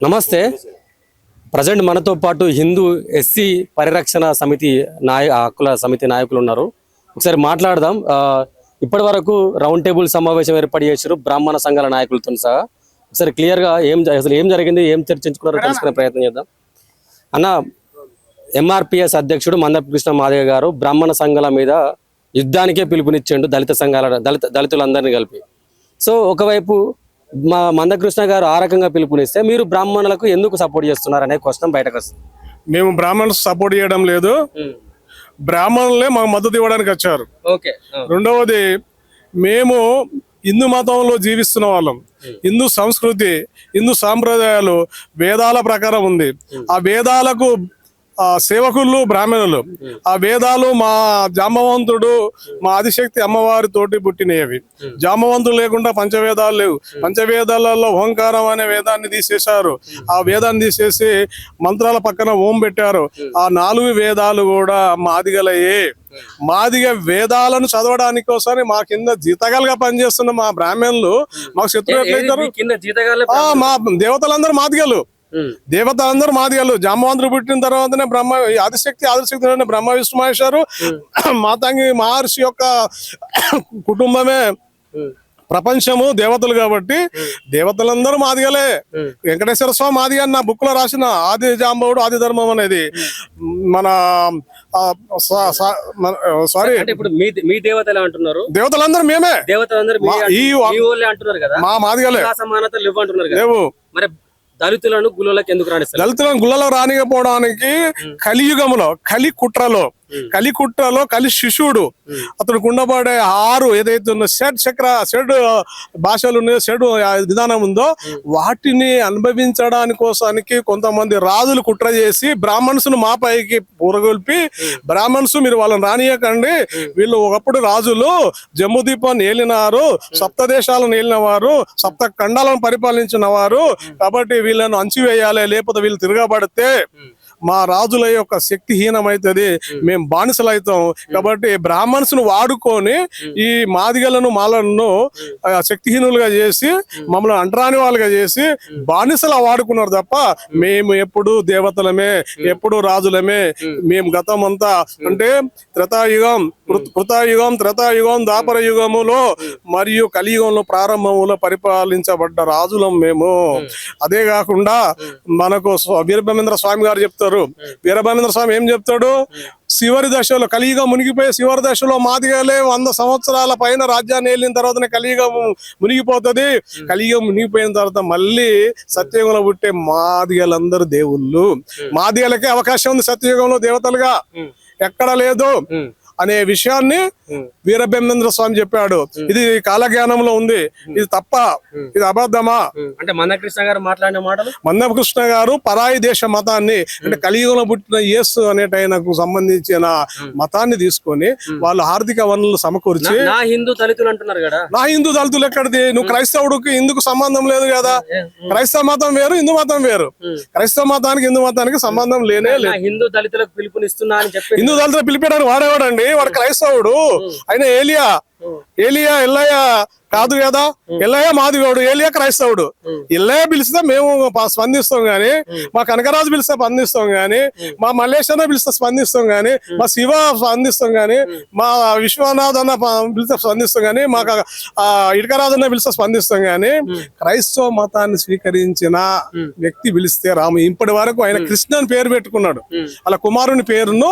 నమస్తే. ప్రజెంట్ మనతో పాటు హిందూ ఎస్సీ పరిరక్షణ సమితి హక్కుల సమితి నాయకులు ఉన్నారు. ఒకసారి మాట్లాడదాం. ఇప్పటి వరకు రౌండ్ టేబుల్ సమావేశం ఏర్పాటు చేశారు బ్రాహ్మణ సంఘాల నాయకులతో సహా. ఒకసారి క్లియర్గా అసలు ఏం జరిగింది, ఏం చర్చించుకున్నారో తెలుసుకునే ప్రయత్నం చేద్దాం. అన్న, ఎంఆర్పిఎస్ అధ్యక్షుడు మందపు కృష్ణ మాదిగ గారు బ్రాహ్మణ సంఘాల మీద యుద్ధానికే పిలుపునిచ్చిండు, దళితులందరినీ కలిపి. సో ఒకవైపు మా మందకృష్ణ గారు ఆ రకంగా పిలుపునిస్తే మీరు బ్రాహ్మణులకు ఎందుకు సపోర్ట్ చేస్తున్నారు అనే క్వశ్చన్ బయటకు వస్తుంది. మేము బ్రాహ్మణులు సపోర్ట్ చేయడం లేదు, బ్రాహ్మణులే మాకు మద్దతు ఇవ్వడానికి వచ్చారు. రెండవది, మేము హిందూ మతంలో జీవిస్తున్న వాళ్ళం. హిందూ సంస్కృతి, హిందూ సాంప్రదాయాలు వేదాల ప్రకారం ఉంది. ఆ వేదాలకు సేవకులు బ్రాహ్మణులు. ఆ వేదాలు మా జాంబవంతుడు, మా ఆదిశక్తి అమ్మవారి తోటి పుట్టినవి. జాంబవంతుడు లేకుండా పంచవేదాలు లేవు. పంచవేదాలలో ఓంకారం అనే వేదాన్ని తీసేశారు. ఆ వేదాన్ని తీసేసి మంత్రాల పక్కన ఓం పెట్టారు. ఆ 4 వేదాలు కూడా మాదిగలయే. మాదిగ వేదాలను చదవడానికి కోసం మా కింద జీతగాలుగా పనిచేస్తున్న మా బ్రాహ్మణులు మాకు శత్రువు ఎట్లయితారు? మా దేవతలందరూ మాదిగలు. దేవతలందరూ మాదిగలు. జాంబవంతుడు పుట్టిన తర్వాతనే ఆదిశక్తి బ్రహ్మ విష్ణు మహేశ్వరు మాతంగి మహర్షి యొక్క కుటుంబమే ప్రపంచము, దేవతలు. కాబట్టి దేవతలందరూ మాదిగలే. వెంకటేశ్వర స్వామి మాదిగ నా బుక్ లో రాసిన ఆది జాంబవుడు ఆది ధర్మం అనేది మన సారీ మీ దేవతలు అంటున్నారు. దేవతలందరూ మేమే, మా మాదిగలే. లేవు. మరి దళితులను గుళ్ళలోకి ఎందుకు రాణిస్తారు? దళితులను గుళ్ళలో రానికపోవడానికి కలియుగంలో కలికుట్రలో కలి శిశువుడు అతడు కుండబడే 6 ఏదైతే ఉన్న షడ్ భాషలు ఉన్నాయో, షడ్ విధానం ఉందో వాటిని అనుభవించడానికోసానికి కొంతమంది రాజులు కుట్ర చేసి బ్రాహ్మణ్స్ మా పైకి పూరగొల్పి, బ్రాహ్మణ్స్ మీరు వాళ్ళని రానియకండి, వీళ్ళు ఒకప్పుడు రాజులు జమ్ముదీపాన్ని ఏలినారు, సప్తదేశాలను ఏలిన వారు, 7 ఖండాలను పరిపాలించిన వారు, కాబట్టి వీళ్ళను అంచివేయాలి, లేకపోతే వీళ్ళు తిరగబడితే మా రాజుల యొక్క శక్తిహీనమైతుంది, మేము బానిసలు అవుతాం. కాబట్టి బ్రాహ్మణ్స్ ను వాడుకొని ఈ మాదిగలను మాలను శక్తిహీనులుగా చేసి మమ్మల్ని అంటరాని వాళ్ళుగా చేసి బానిసలా వాడుకున్నారు తప్ప మేము ఎప్పుడు దేవతలమే, ఎప్పుడు రాజులమే. మేము గతం అంతా అంటే త్రేతాయుగం, త్రేతాయుగం, ద్వాపర యుగములో మరియు కలియుగంలో ప్రారంభంలో పరిపాలించబడ్డ రాజులం మేము. అదే కాకుండా మనకు వీరబ్రహ్మేంద్ర స్వామి గారు చెప్తారు. వీరబ్రహ్మేంద్ర స్వామి ఏం చెప్తాడు? చివరి దశలో, కలియుగం మునిగిపోయే చివరి దశలో మాదిగలే 100 సంవత్సరాల పైన రాజ్యాన్ని వెళ్ళిన తర్వాతనే కలియుగం మునిగిపోతుంది. కలియుగం మునిగిపోయిన తర్వాత మళ్ళీ సత్యయుగంలో పుట్టే మాదిగలందరూ దేవుళ్ళు. మాదిగలకే అవకాశం ఉంది సత్యయుగంలో దేవతలుగా, ఎక్కడ లేదు అనే విషయాన్ని వీరబ్రహ్మేంద్ర స్వామి చెప్పాడు. ఇది కాలజ్ఞానంలో ఉంది. ఇది తప్ప, ఇది అబద్ధమా? అంటే మందకృష్ణ గారు మాట్లాడిన మాటలు, మందకృష్ణ గారు పరాయి దేశ మతాన్ని, అంటే కలియుగంలో పుట్టిన యేసు అనేటైనకు సంబంధించిన మతాన్ని తీసుకొని వాళ్ళు ఆర్థిక వనరులు సమకూర్చి నా హిందూ దళితులు అంటున్నారు కదా. నా హిందూ దళితులు ఎక్కడిది? నువ్వు క్రైస్తవుడికి హిందుకు సంబంధం లేదు కదా. క్రైస్తవ మతం వేరు, హిందూ మతం వేరు. క్రైస్తవ మతానికి హిందూ మతానికి సంబంధం లేనే లేదు. హిందూ దళితులకు పిలుపునిస్తున్నా అని చెప్పి హిందూ దళితులు పిలిపేయడానికి వాడేవాడండి, వాడు క్రైస్తవుడు. ఆయన ఏలియా ఎల్లయ్య కాదు కదా. ఎల్లయ్య మాదిగోడు, ఏలియా క్రైస్తవుడు. ఎల్లయ్య పిలిస్తే మేము స్పందిస్తాం గాని, మా కనకరాజు పిలిస్తే స్పందిస్తాం గాని, మా మల్లేశ్వర పిలిస్తే స్పందిస్తాం గాని, మా శివ స్పందిస్తాం గాని, మా విశ్వనాథ్ అన్న పిలిస్తే స్పందిస్తాం గాని, మా ఇటుకరాజు అన్న పిలిస్తే స్పందిస్తాం గాని, క్రైస్తవ మతాన్ని స్వీకరించిన వ్యక్తి పిలిస్తే రాము. ఇప్పటి వరకు ఆయన కృష్ణ అని పేరు పెట్టుకున్నాడు. అలా కుమారుని పేరును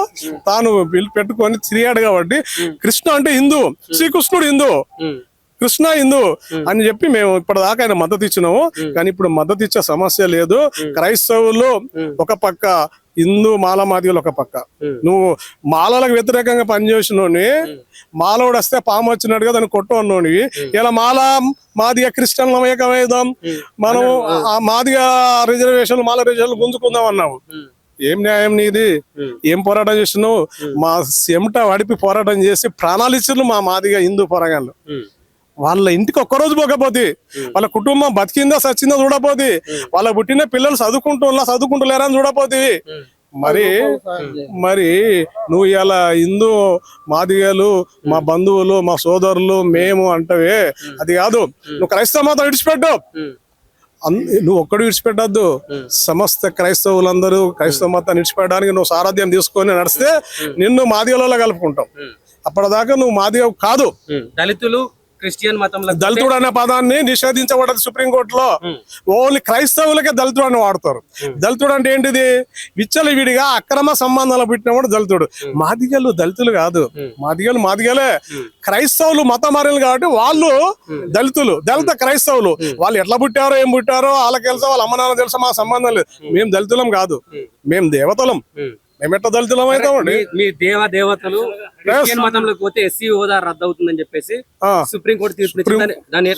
తాను పెట్టుకొని తిరిగాడు. కాబట్టి కృష్ణ అంటే హిందూ, శ్రీకృష్ణుడు హిందూ, కృష్ణ హిందూ అని చెప్పి మేము ఇప్పటిదాకా ఆయన మద్దతు ఇచ్చినాము. కానీ ఇప్పుడు మద్దతు ఇచ్చే సమస్య లేదు. క్రైస్తవులు ఒక పక్క, హిందూ మాదిగలు ఒక పక్క. నువ్వు మాలలకు వ్యతిరేకంగా పనిచేసినోని, మాలోడు వస్తే పాము వచ్చినట్టుగా దాన్ని కొట్టు అన్నోనివి, ఇలా మాదిగ క్రిస్టియన్ల ఏకమేద్దాం, మనం ఆ మాదిగ రిజర్వేషన్, మాల రిజర్వేషన్ గుంజుకుందాం అన్నావు. ఏం న్యాయం నీది? ఏం పోరాటం చేసినావు? మా చెమట వడిపి పోరాటం చేసి ప్రాణాలు ఇచ్చిర్రు మా మాదిగ హిందూ పోరాగాళ్ళు. వాళ్ళ ఇంటికి ఒక్కరోజు పోకపోతే, వాళ్ళ కుటుంబం బతికిందా సచ్చిందా చూడపోతే, వాళ్ళ పుట్టిన పిల్లలు చదువుకుంటులేరా అని చూడపోతే, మరి నువ్వు ఇలా హిందూ మాదిగలు, మా బంధువులు, మా సోదరులు, మేము అంటవే, అది కాదు. నువ్వు క్రైస్తవ మతం విడిచిపెట్టు. నువ్వు ఒక్కడు విడిచిపెట్టద్దు, సమస్త క్రైస్తవులందరూ క్రైస్తవ మతాన్ని విడిచిపెట్టడానికి నువ్వు సారథ్యం తీసుకొని నడిస్తే నిన్ను మాదిగలలో కలుపుకుంటాం. అప్పటిదాకా నువ్వు మాదిగ కాదు. దళితులు క్రిస్టియన్ మతంలో దళితుడు అనే పదాన్ని నిషేధించబడ్డది సుప్రీంకోర్టులో. ఓన్లీ క్రైస్తవులకే దళితుడు అని వాడతారు. దళితుడు అంటే ఏంటిది? విచ్చలవిడిగా అక్రమ సంబంధాలు పెట్టినవాడు దళితుడు. మాదిగలు దళితులు కాదు, మాదిగలే. క్రైస్తవులు మత మారిలు కాబట్టి వాళ్ళు దళితులు, దళిత క్రైస్తవులు. వాళ్ళు ఎట్లా పుట్టారో ఏం పుట్టారో వాళ్ళకి తెలుసా, వాళ్ళ అమ్మ నాన్న తెలుసా, మా సంబంధం లేదు. మేము దళితులం కాదు, మేము దేవతలం. మేమెట్లా దళితులం అవుతామండి? మీ దేవతలు క్రిస్టియన్ మతంలోకి పోతే ఎస్సీ హోదా రద్దు అవుతుందని చెప్పేసి సుప్రీంకోర్టు తీర్పు.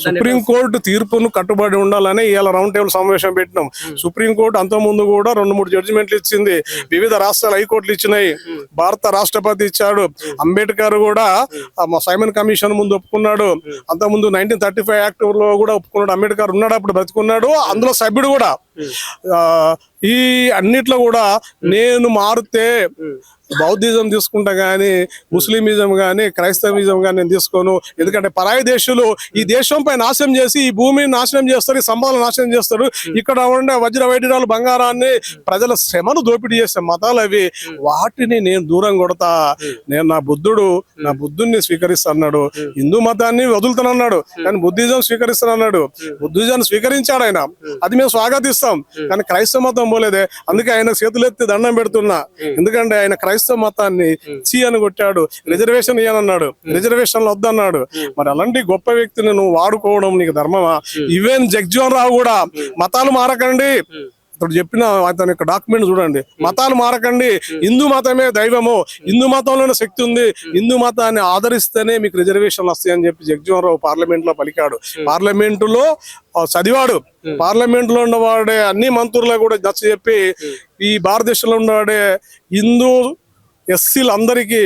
సుప్రీంకోర్టు తీర్పును కట్టుబడి ఉండాలని ఇవాళ రౌండ్ టేబుల్ సమావేశం పెట్టినాం. సుప్రీంకోర్టు అంత ముందు కూడా 2-3 జడ్జిమెంట్లు ఇచ్చింది. వివిధ రాష్ట్రాల హైకోర్టులు ఇచ్చినాయి. భారత రాష్ట్రపతి ఇచ్చాడు. అంబేద్కర్ కూడా సైమన్ కమిషన్ ముందు ఒప్పుకున్నాడు. అంత ముందు 1935 యాక్ట్ లో కూడా ఒప్పుకున్నాడు. అంబేద్కర్ ఉన్నాడు, అప్పుడు బతుకున్నాడు, అందులో సభ్యుడు కూడా. ఈ అన్నిట్లో కూడా నేను మారితే బౌద్ధిజం తీసుకుంటా గానీ, ముస్లిమిజం గానీ, క్రైస్తవిజం గానీ నేను తీసుకోను. ఎందుకంటే పరాయి దేశులు ఈ దేశంపై నాశనం చేసి ఈ భూమిని నాశనం చేస్తారు, ఈ సంపదలు నాశనం చేస్తారు. ఇక్కడ ఉండే వజ్ర వైఢూర్యాలు, బంగారాన్ని, ప్రజల శ్రమను దోపిడీ చేసే మతాలు అవి. వాటిని నేను దూరం కొడతా. నేను నా బుద్ధుడిని స్వీకరిస్తాన్నాడు. హిందూ మతాన్ని వదులుతానన్నాడు, కానీ బుద్ధిజం స్వీకరిస్తానన్నాడు. బుద్ధిజాన్ని స్వీకరించాడు ఆయన, అది మేము స్వాగతిస్తాం. కానీ క్రైస్తవ మతం పోలేదే. అందుకే ఆయన చేతులెత్తి దండం పెడుతున్నా. ఎందుకంటే ఆయన క్రైస్తవ మతాన్ని చీ అని కొట్టాడు. రిజర్వేషన్ ఇయ్యనన్నాడు, రిజర్వేషన్లు వద్దన్నాడు. మరి అలాంటి గొప్ప వ్యక్తిని నువ్వు వాడుకోవడం నీకు ధర్మమా? ఈవెన్ జగ్జీవన్ రావు కూడా మతాలు మారకండి, అతడు చెప్పిన అతని యొక్క డాక్యుమెంట్ చూడండి, మతాలు మారకండి, హిందూ మతమే దైవము, హిందూ మతంలోనే శక్తి ఉంది, హిందూ మతాన్ని ఆదరిస్తేనే మీకు రిజర్వేషన్లు వస్తాయని చెప్పి జగ్జీవన్ రావు పార్లమెంట్ లో పలికాడు. పార్లమెంటులో చదివాడు. పార్లమెంట్ లో ఉన్నవాడే అన్ని మంత్రులకు కూడా నచ్చ చెప్పి ఈ భారతదేశంలో ఉన్నవాడే హిందూ ఎస్టీలందరికీ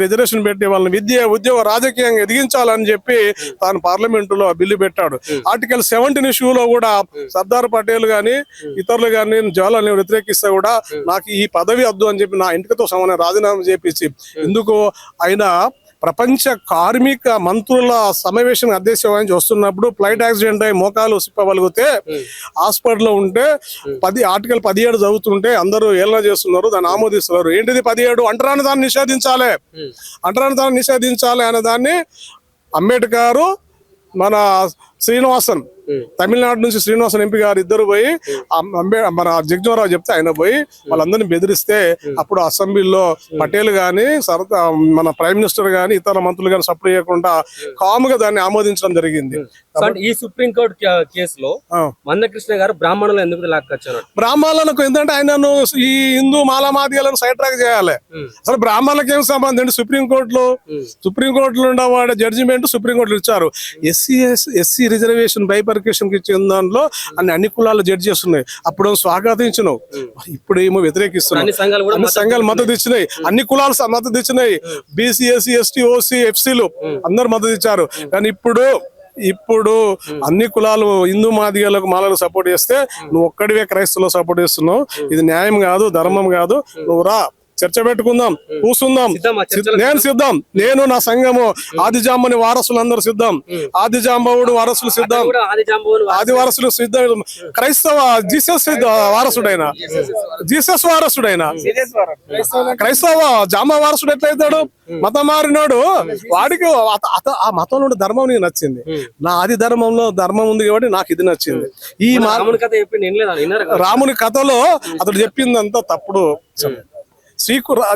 రిజర్వేషన్ పెట్టి వాళ్ళని విద్య, ఉద్యోగ, రాజకీయంగా ఎదిగించాలని చెప్పి తాను పార్లమెంటులో బిల్లు పెట్టాడు. ఆర్టికల్ 17 ఇష్యూలో కూడా సర్దార్ పటేల్ గాని ఇతరులు గాని జవహర్లాల్ నెహ్రూ వ్యతిరేకిస్తే కూడా నాకు ఈ పదవి వద్దు అని చెప్పి నా ఇంటితో సమానం రాజీనామా చేపించి, ఎందుకు ఆయన ప్రపంచ కార్మిక మంత్రుల సమావేశం అధ్యక్ష వహించి వస్తున్నప్పుడు ఫ్లైట్ యాక్సిడెంట్ అయి మోకాలు సిప్పగలిగితే హాస్పిటల్లో ఉంటే ఆర్టికల్ 17 చదువుతుంటే అందరూ ఏలన చేస్తున్నారు, దాన్ని ఆమోదిస్తున్నారు. ఏంటిది 17? అంటరాని దాన్ని నిషేధించాలి అనే దాన్ని అంబేద్కర్, మన శ్రీనివాసన్, తమిళనాడు నుంచి శ్రీనివాసన్ ఎంపీ గారు ఇద్దరు పోయి మన జగ్జీవన్ రావు చెప్తే ఆయన పోయి వాళ్ళందరినీ బెదిరిస్తే అప్పుడు అసెంబ్లీలో పటేల్ గాని, మన ప్రైమ్ మినిస్టర్ గాని, ఇతర మంత్రులు గాని సపోర్ట్ చేయకుండా కాముగా దాన్ని ఆమోదించడం జరిగింది. ఈ సుప్రీం కోర్టు కేసులో మందకృష్ణ గారు బ్రాహ్మణులు ఎందుకు లాక్కొచ్చారు? బ్రాహ్మణులకు ఏంటంటే ఆయనను ఈ హిందూ మాలమాదిగలను సైడ్ ట్రాక్ చేయాలి. అసలు బ్రాహ్మణులకు ఏం సంబంధం అండి? సుప్రీంకోర్టులో ఉండవాడే జడ్జిమెంట్ సుప్రీంకోర్టులో ఇచ్చారు. ఎస్సీ రిజర్వేషన్ బైపర్కేషన్ కి ఇచ్చిన దాంట్లో అన్ని కులాలు జడ్జి చేస్తున్నాయి. అప్పుడు స్వాగతించినావు, ఇప్పుడు ఏమో వ్యతిరేకిస్తున్నావు. అన్ని సంఘాలు మద్దతు ఇచ్చినాయి, అన్ని కులాలు మద్దతు ఇచ్చినాయి. బీసీ, ఎస్సీ, ఎస్టీ, ఓసీ, ఎఫ్సీలు అందరు మద్దతు ఇచ్చారు. కానీ ఇప్పుడు అన్ని కులాలు హిందూ మాదిగలకు మాలకు సపోర్ట్ చేస్తే నువ్వు ఒక్కడివే క్రైస్తవులకు సపోర్ట్ చేస్తున్నావు. ఇది న్యాయం కాదు, ధర్మం కాదు. నువ్వు రా, చర్చ పెట్టుకుందాం, కూర్చుందాం. నేను సిద్ధం, నేను నా సంఘము ఆదిజాంబని వారసులందరూ సిద్ధం. ఆదిజాంబవుడు వారసులు సిద్ధం, ఆది వారసులు సిద్ధం. క్రైస్తవ జీసస్ వారసుడైన క్రైస్తవ జాంబ వారసుడు ఎట్లయితాడు? మతం మారినాడు వాడికి ఆ మతంలో ధర్మం నీకు నచ్చింది. నా ఆది ధర్మంలో ధర్మం ఉంది కాబట్టి నాకు ఇది నచ్చింది. ఈ రాముని కథలో అతడు చెప్పిందంతా తప్పుడు.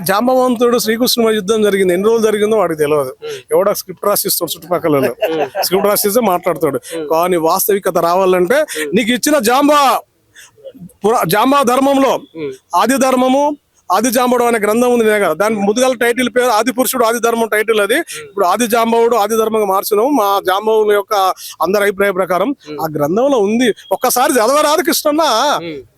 జాంబవంతుడు శ్రీకృష్ణ యుద్ధం జరిగింది, ఎన్ని రోజులు జరిగిందో వాడికి తెలియదు. ఎవడో స్క్రిప్ట్ రాసిస్తాడు, చుట్టుపక్కల స్క్రిప్ట్ రాసిస్తే మాట్లాడతాడు. కానీ వాస్తవికత రావాలంటే నీకు ఇచ్చిన జాంబా ధర్మంలో ఆది ధర్మము, ఆది జాంబవుడు అనే గ్రంథం ఉంది కదా, దాని ముదుగల టైటిల్ పేరు ఆది పురుషుడు ఆది ధర్మం టైటిల్. అది ఇప్పుడు ఆది జాంబవుడు ఆది ధర్మంగా మార్చినాము. మా జాంబవుల యొక్క అందరి అభిప్రాయ ప్రకారం ఆ గ్రంథంలో ఉంది. ఒక్కసారి చదవరాదు కృష్ణన్న,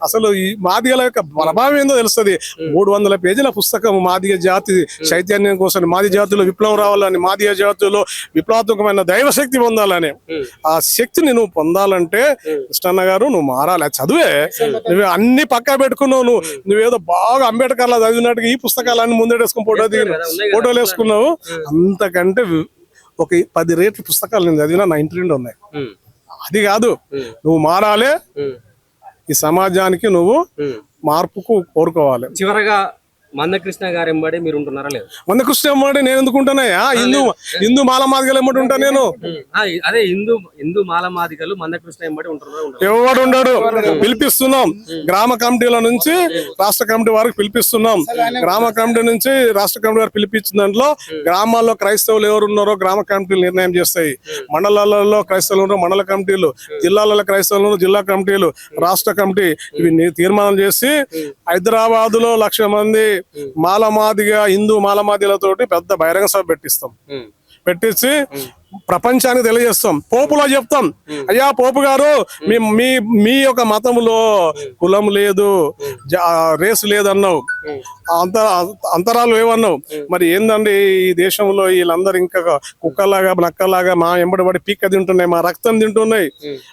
అసలు ఈ మాదిగల యొక్క ప్రభావం ఏందో తెలుస్తుంది. 300 పేజీల పుస్తకం మాదిగ జాతి చైతన్యం కోసం, మాది జాతిలో విప్లవం రావాలని, మాదిగ జాతిలో విప్లవాత్మకమైన దైవశక్తి పొందాలని. ఆ శక్తిని నువ్వు పొందాలంటే కృష్ణన్న గారు నువ్వు మారాలి. చదువే నువ్వు అన్ని పక్కా పెట్టుకున్నావు. నువ్వేదో బాగా అంబేద్కర్ లా చదివినట్టుగా ఈ పుస్తకాలన్నీ ముందేసుకుని ఫోటోలు వేసుకున్నావు. అంతకంటే ఒక 10 రేట్ల పుస్తకాలు నేను చదివినా నా ఇంటి నిండా ఉన్నాయి. అది కాదు, నువ్వు మారాలి, ఈ సమాజానికి నువ్వు మార్పుకు కోరుకోవాలి. చివరగా మందకృష్ణ గారు ఎంబడి మీరు ఉంటున్నారా లేదు? మందకృష్ణ ఎంబడి నేను ఎందుకు ఉంటున్నాయా? హిందూ మాలమాదిగలు ఎంబడి ఉంటా నేను. అదే హిందూ మాలమాదిగలు మందకృష్ణ ఎంబడి ఉంటున్నారా? ఎవడు ఉండడు. పిలిపిస్తున్నాం గ్రామ కమిటీల నుంచి రాష్ట్ర కమిటీ వారికి పిలిపిస్తున్నాం. గ్రామ కమిటీ నుంచి రాష్ట్ర కమిటీ వారికి పిలిపించిన దాంట్లో గ్రామాల్లో క్రైస్తవులు ఎవరు ఉన్నారో గ్రామ కమిటీలు నిర్ణయం చేస్తాయి. మండలాలలో క్రైస్తవులు ఉన్నారో మండల కమిటీలు, జిల్లాలలో క్రైస్తవులు ఉన్నారో జిల్లా కమిటీలు, రాష్ట్ర కమిటీ ఇవి తీర్మానం చేసి హైదరాబాద్ లో 1,00,000 మంది హిందూ మాలమాదిలతోటి పెద్ద బహిరంగ సభ పెట్టించి ప్రపంచానికి తెలియజేస్తాం. పోపులో చెప్తాం, అయ్యా పోపు గారు, మీ యొక్క మతంలో కులం లేదు, రేసు లేదన్నావు, అంతరాలు ఏమన్నావు, మరి ఏందండి ఈ దేశంలో వీళ్ళందరూ ఇంకా కుక్కలాగా నక్కలాగా మా ఎంబడిపడి పీక్క తింటున్నాయి, మా రక్తం తింటున్నాయి,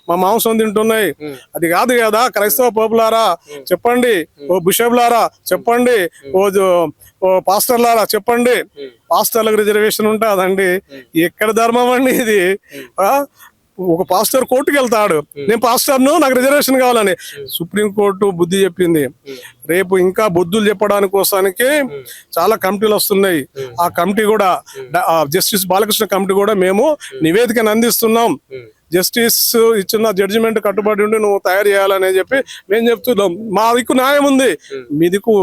మా మాంసం తింటున్నాయి. అది కాదు కదా. క్రైస్తవ పోపులారా చెప్పండి, ఓ బిషప్లారా చెప్పండి, ఓ పాస్టర్లారా చెప్పండి, పాస్టర్లకు రిజర్వేషన్ ఉంటుందండి? ఎక్కడ ధర్మం అండి ఇది? ఒక పాస్టర్ కోర్టుకు వెళ్తాడు, నేను పాస్టర్ను నాకు రిజర్వేషన్ కావాలని. సుప్రీంకోర్టు బుద్ధి చెప్పింది. రేపు ఇంకా బుద్ధులు చెప్పడానికి కోసానికి చాలా కమిటీలు వస్తున్నాయి. ఆ కమిటీ కూడా జస్టిస్ బాలకృష్ణ కమిటీ కూడా మేము నివేదికను అందిస్తున్నాం. జస్టిస్ ఇచ్చిన జడ్జిమెంట్ కట్టుబడి ఉండి నువ్వు తయారు చేయాలని చెప్పి మేము చెప్తున్నాం. మా దిక్కు న్యాయం ఉంది, మీ దిక్కు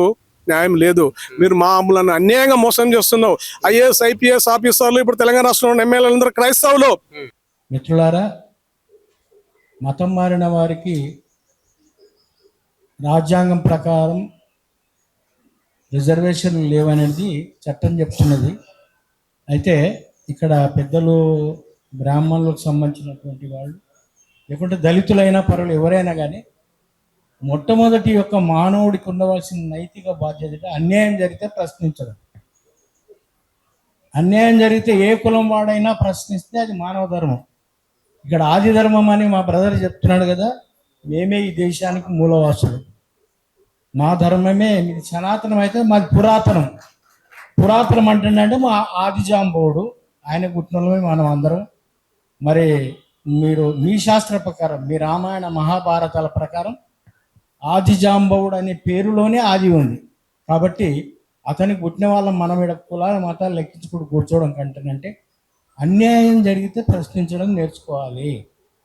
న్యాయం లేదు. మీరు మామూలను అన్యాయంగా మోసం చేస్తున్నావు. ఐఏఎస్ ఐపీఎస్ ఆఫీసర్లు ఇప్పుడు తెలంగాణ రాష్ట్రంలో ఎమ్మెల్యేలందరూ క్రైస్తవులు. మిత్రులారా, మతం మారిన వారికి రాజ్యాంగం ప్రకారం రిజర్వేషన్లు లేవనేది చట్టం చెప్తున్నది. అయితే ఇక్కడ పెద్దలు బ్రాహ్మణులకు సంబంధించినటువంటి వాళ్ళు, లేకుంటే దళితులైనా పర్వాలేదు ఎవరైనా కానీ, మొట్టమొదటి యొక్క మానవుడికి ఉండవలసిన నైతిక బాధ్యత అన్యాయం జరిగితే ప్రశ్నించడం. అన్యాయం జరిగితే ఏ కులం వాడైనా ప్రశ్నిస్తే అది మానవ ధర్మం. ఇక్కడ ఆది ధర్మం అని మా బ్రదర్ చెప్తున్నాడు కదా, మేమే ఈ దేశానికి మూలవాసులు. మా ధర్మమే మీది సనాతనం, అయితే మాది పురాతనం. పురాతనం అంటుండే మా ఆదిజాంబవుడు, ఆయన పుట్టినమే మనం అందరం. మరి మీరు మీ శాస్త్ర ప్రకారం, మీ రామాయణ మహాభారతాల ప్రకారం ఆదిజాంబవుడు అనే పేరులోనే ఆది ఉంది. కాబట్టి అతనికి పుట్టిన వాళ్ళం మనం ఇక్కడ కులాల మతాలు లెక్కించుకుంటూ కూర్చోవడం కంటేనంటే అన్యాయం జరిగితే ప్రశ్నించడం నేర్చుకోవాలి.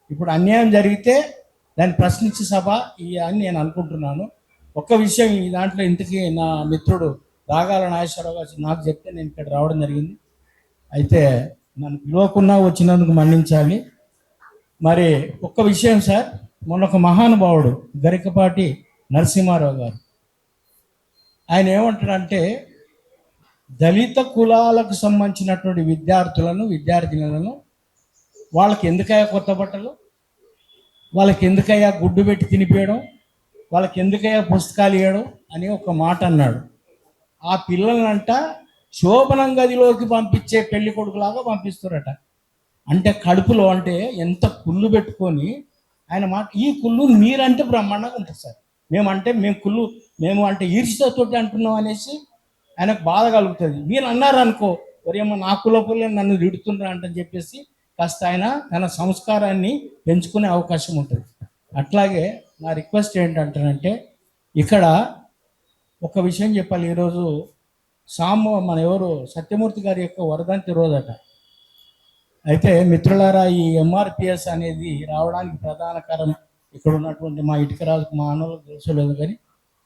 ఇప్పుడు అన్యాయం జరిగితే దాన్ని ప్రశ్నించే సభ అని నేను అనుకుంటున్నాను. ఒక్క విషయం ఈ దాంట్లో ఇంతకీ నా మిత్రుడు రాగాల నాగేశ్వరరావు గారు నాకు చెప్తే నేను ఇక్కడ రావడం జరిగింది. అయితే నన్ను పిలవకున్నా వచ్చినందుకు మన్నించాలి. మరి ఒక్క విషయం సార్, మొన్న ఒక మహానుభావుడు గరికపాటి నరసింహారావు గారు, ఆయన ఏమంటాడంటే దళిత కులాలకు సంబంధించినటువంటి విద్యార్థినులను వాళ్ళకి ఎందుకయ్యా కొత్త బట్టలు, వాళ్ళకి ఎందుకయ్యా గుడ్డు పెట్టి తినిపించడం, వాళ్ళకి ఎందుకయ్యా పుస్తకాలు ఇవ్వడం అని ఒక మాట అన్నాడు. ఆ పిల్లలంట శోభనం గదిలోకి పంపించే పెళ్లి కొడుకులాగా పంపిస్తారట. అంటే కడుపులో అంటే ఎంత కుళ్ళు పెట్టుకొని ఆయన మాట, ఈ కుళ్ళు మీరంటే బ్రహ్మాండంగా ఉంటుంది సార్, మేము అంటే ఈర్ష్యతోటి అంటున్నాం అనేసి ఆయనకు బాధ కలుగుతుంది. మీరు అన్నారు అనుకో, వరేమో నా కులపులే నన్ను తిడుతుండ్రా అంటని చెప్పేసి కాస్త ఆయన తన సంస్కారాన్ని పెంచుకునే అవకాశం ఉంటుంది. అట్లాగే నా రిక్వెస్ట్ ఏంటంటానంటే, ఇక్కడ ఒక విషయం చెప్పాలి. ఈరోజు మన ఎవరు సత్యమూర్తి గారి యొక్క వర్ధంతి రోజట. అయితే మిత్రులారా, ఈ ఎంఆర్పిఎస్ అనేది రావడానికి ప్రధాన కారణం ఇక్కడ ఉన్నటువంటి మా ఇటుకరాజుకు మా అన్నలకు తెలుసలేదు, కానీ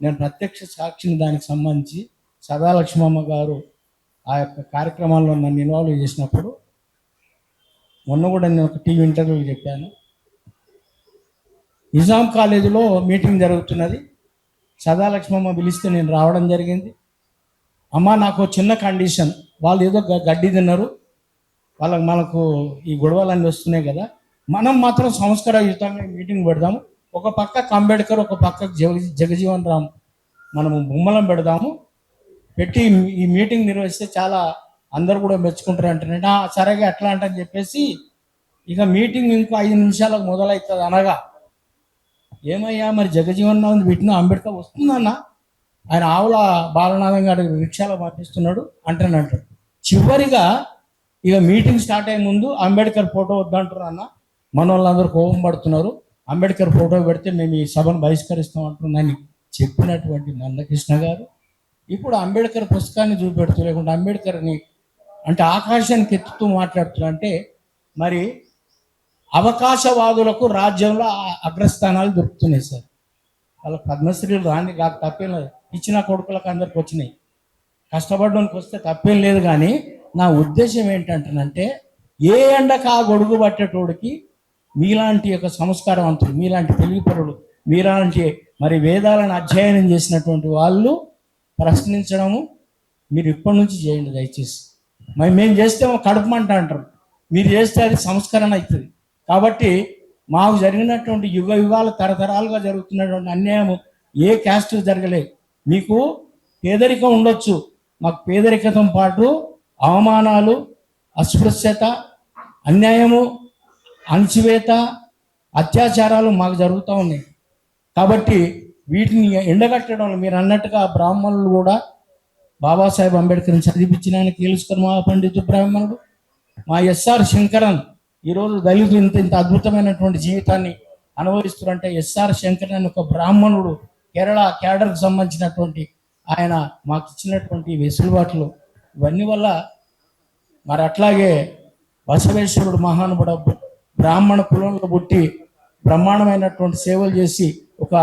నేను ప్రత్యక్ష సాక్షిని దానికి సంబంధించి సదాలక్ష్మమ్మ గారు ఆ యొక్క కార్యక్రమాల్లో నన్ను ఇన్వాల్వ్ చేసినప్పుడు మొన్న కూడా నేను ఒక టీవీ ఇంటర్వ్యూలో చెప్పాను. నిజాం కాలేజీలో మీటింగ్ జరుగుతున్నది, సదాలక్ష్మమ్మ పిలిస్తే నేను రావడం జరిగింది. అమ్మ నాకు చిన్న కండిషన్, వాళ్ళు ఏదో గడ్డి తిన్నారు, మనకు ఈ గొడవలన్నీ వస్తున్నాయి కదా, మనం మాత్రం సంస్కారయుతంగా మీటింగ్ పెడదాము. ఒక పక్క అంబేద్కర్, ఒక పక్క జగజీవన్ రామ్, మనము బొమ్మలం పెడదాము, పెట్టి ఈ మీటింగ్ నిర్వహిస్తే చాలా అందరు కూడా మెచ్చుకుంటారు అంటే సరేగా ఎట్లా అంటని చెప్పేసి ఇక మీటింగ్ ఇంకో 5 నిమిషాలకు మొదలవుతుంది. అనగా ఏమయ్యా మరి జగజీవన్ రామ్ పెట్టిన అంబేద్కర్ వస్తుందన్న, ఆయన ఆవుల బాలనాథం గారి రిక్షాలో పంపిస్తున్నాడు అంటాడు. చివరిగా ఇక మీటింగ్ స్టార్ట్ అయ్యే ముందు అంబేద్కర్ ఫోటో వద్దంటారు అన్న, మన వాళ్ళందరూ కోపం పడుతున్నారు, అంబేద్కర్ ఫోటో పెడితే మేము ఈ సభను బహిష్కరిస్తాం అంటుందని చెప్పినటువంటి మందకృష్ణ గారు ఇప్పుడు అంబేద్కర్ పుస్తకాన్ని చూపెడుతూ లేకుంటే అంబేద్కర్ని అంటే ఆకాశానికి ఎత్తుతూ మాట్లాడుతున్నా అంటే మరి అవకాశవాదులకు రాజ్యంలో అగ్రస్థానాలు దొరుకుతున్నాయి సార్. వాళ్ళ పద్మశ్రీలు రాని కాక తప్పేం లేదు, ఇచ్చిన కొడుకులకు అందరికి వచ్చినాయి, కష్టపడడానికి వస్తే తప్పేం లేదు. కానీ నా ఉద్దేశం ఏంటంటేనంటే ఏ ఎండకు ఆ గొడుగు పట్టేటోడికి మీలాంటి యొక్క సంస్కారవంతులు, మీలాంటి తెలివిపరులు, మీలాంటి మరి వేదాలను అధ్యయనం చేసినటువంటి వాళ్ళు ప్రశ్నించడము మీరు ఇప్పటి నుంచి చేయండి దయచేసి. మరి మేము చేస్తే కడుపు మంట అంటారు, మీరు చేస్తే అది సంస్కరణ అవుతుంది. కాబట్టి మాకు జరిగినటువంటి యుగ యుగాలు తరతరాలుగా జరుగుతున్నటువంటి అన్యాయం ఏ క్యాస్ట్ జరగలేదు. మీకు పేదరికం ఉండొచ్చు, మాకు పేదరికంతో పాటు అవమానాలు, అస్పృశ్యత, అన్యాయము, అణచివేత, అత్యాచారాలు మాకు జరుగుతూ ఉన్నాయి. కాబట్టి వీటిని ఎండగట్టడంలో మీరు అన్నట్టుగా బ్రాహ్మణులు కూడా బాబాసాహెబ్ అంబేద్కర్ని చదివించిన ఆయన కేలుస్కర్ మహాపండితు బ్రాహ్మణుడు. మా ఎస్ఆర్ శంకరన్ ఈరోజు దళితులు ఇంత ఇంత అద్భుతమైనటువంటి జీవితాన్ని అనుభవిస్తున్నారంటే ఎస్ఆర్ శంకరన్ అని ఒక బ్రాహ్మణుడు కేరళ క్యాడర్కి సంబంధించినటువంటి ఆయన మాకు ఇచ్చినటువంటి వెసులుబాట్లు ఇవన్నీ వల్ల మరి అట్లాగే బసవేశ్వరుడు మహానుభుడు బ్రాహ్మణ కులంలో పుట్టి బ్రహ్మాండమైనటువంటి సేవలు చేసి ఒక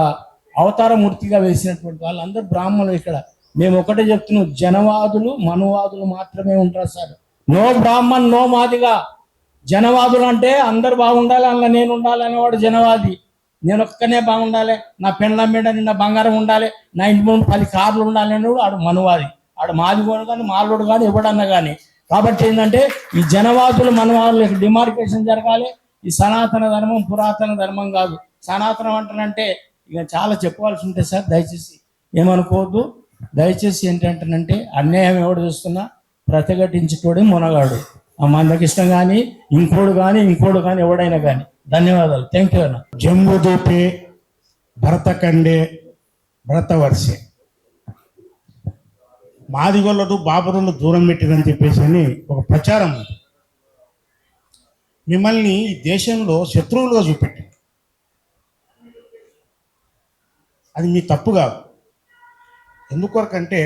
అవతారమూర్తిగా వేసినటువంటి వాళ్ళందరూ బ్రాహ్మణులు. ఇక్కడ మేము ఒకటే చెప్తున్నాం, జనవాదులు మనువాదులు మాత్రమే ఉంటారు sir. No Brahmin no Madiga. జనవాదులు అంటే అందరు బాగుండాలి, అందులో నేను ఉండాలి అనేవాడు జనవాది. నేను ఒక్కనే బాగుండాలి, నా పెండ్ల మీద నిన్న బంగారం ఉండాలి, నా ఇంటి ముందు 10 కార్లు ఉండాలి అనేవాడు ఆడు మనువాది. ఆడు మాదిగోడు కానీ మాలోడు కానీ ఎవడన్నా కానీ. కాబట్టి ఏంటంటే ఈ జనవాదులు మనవాదులు డిమార్కేషన్ జరగాలి. ఈ సనాతన ధర్మం పురాతన ధర్మం కాదు. సనాతనం అంటానంటే ఇక చాలా చెప్పవలసి ఉంటుంది సార్, దయచేసి ఏమనుకోవద్దు. దయచేసి ఏంటంటేనంటే అన్యాయం ఎవడు చూస్తున్నా ప్రతిఘటించేటోడే మునగాడు. ఆ మందకృష్ణ కానీ ఇంకోడు కానీ ఎవడైనా కానీ. ధన్యవాదాలు, థ్యాంక్ యూ అన్న. జంబుదీపే భరతఖండే భరతవర్షే మాదిగోళ్ళను బాబరులను దూరం పెట్టిరని చెప్పేసి అని ఒక ప్రచారం ఉంది. మిమ్మల్ని ఈ దేశంలో శత్రువులుగా చూపెట్టి అది మీ తప్పు కాదు. ఎందుకొరకంటే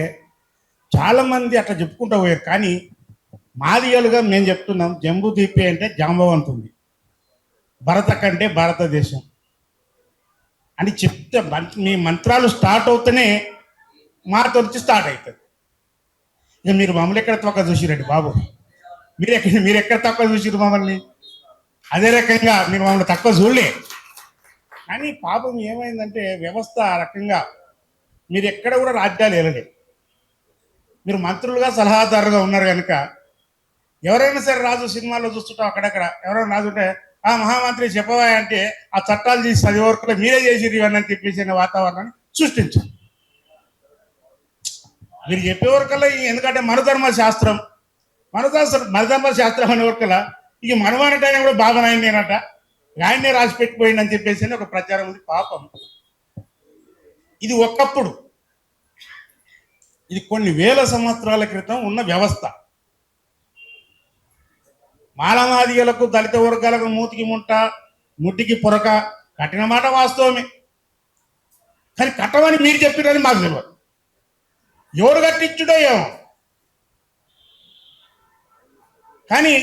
చాలామంది అట్లా చెప్పుకుంటూ పోయారు. కానీ మాదిగలుగా మేము చెప్తున్నాం, జంబుదీపే అంటే జాంబవంతుంది, భరత కంటే భారతదేశం అని చెప్తే మీ మంత్రాలు స్టార్ట్ అవుతూనే మాతో నుంచి స్టార్ట్ అవుతుంది. ఇక మీరు మమ్మల్ని ఎక్కడ తక్కువ చూసిరండి బాబు, మీరు ఎక్కడ తక్కువ చూసిరు మమ్మల్ని? అదే రకంగా మీరు మమ్మల్ని తక్కువ చూడలే. కానీ పాపం ఏమైందంటే వ్యవస్థ ఆ రకంగా మీరు ఎక్కడ కూడా రాజ్యాలు వెళ్ళలే. మీరు మంత్రులుగా సలహాదారుగా ఉన్నారు కనుక ఎవరైనా సరే రాజు సినిమాలో చూస్తుంటాం, అక్కడక్కడ ఎవరైనా రాజు ఉంటే ఆ మహామంత్రి చెప్పవా అంటే ఆ చట్టాలు చేసి 10 వరకు మీరే చేసిరు ఇవన్నీ అని చెప్పేసి వాతావరణాన్ని సృష్టించారు. మీరు చెప్పేవరకల్లా ఎందుకంటే మనధర్మ శాస్త్రం అనే వరకల్లా ఇక మనమనటైనా కూడా బాబనాయన నేనట ఆయన్నే రాసి పెట్టిపోయింది అని చెప్పేసి ఒక ప్రచారం ఉంది. పాపం ఇది ఒకప్పుడు, ఇది కొన్ని వేల సంవత్సరాల క్రితం ఉన్న వ్యవస్థ. మాలమాదిగలకు దళిత వర్గాలకు మూతికి ముంట ముట్టికి పొరక కట్టిన మాట వాస్తవమే. కానీ కట్టమని మీరు చెప్పిరని మాకు తెలియదు. ఎవరు కట్టించుడో ఏమో. కానీ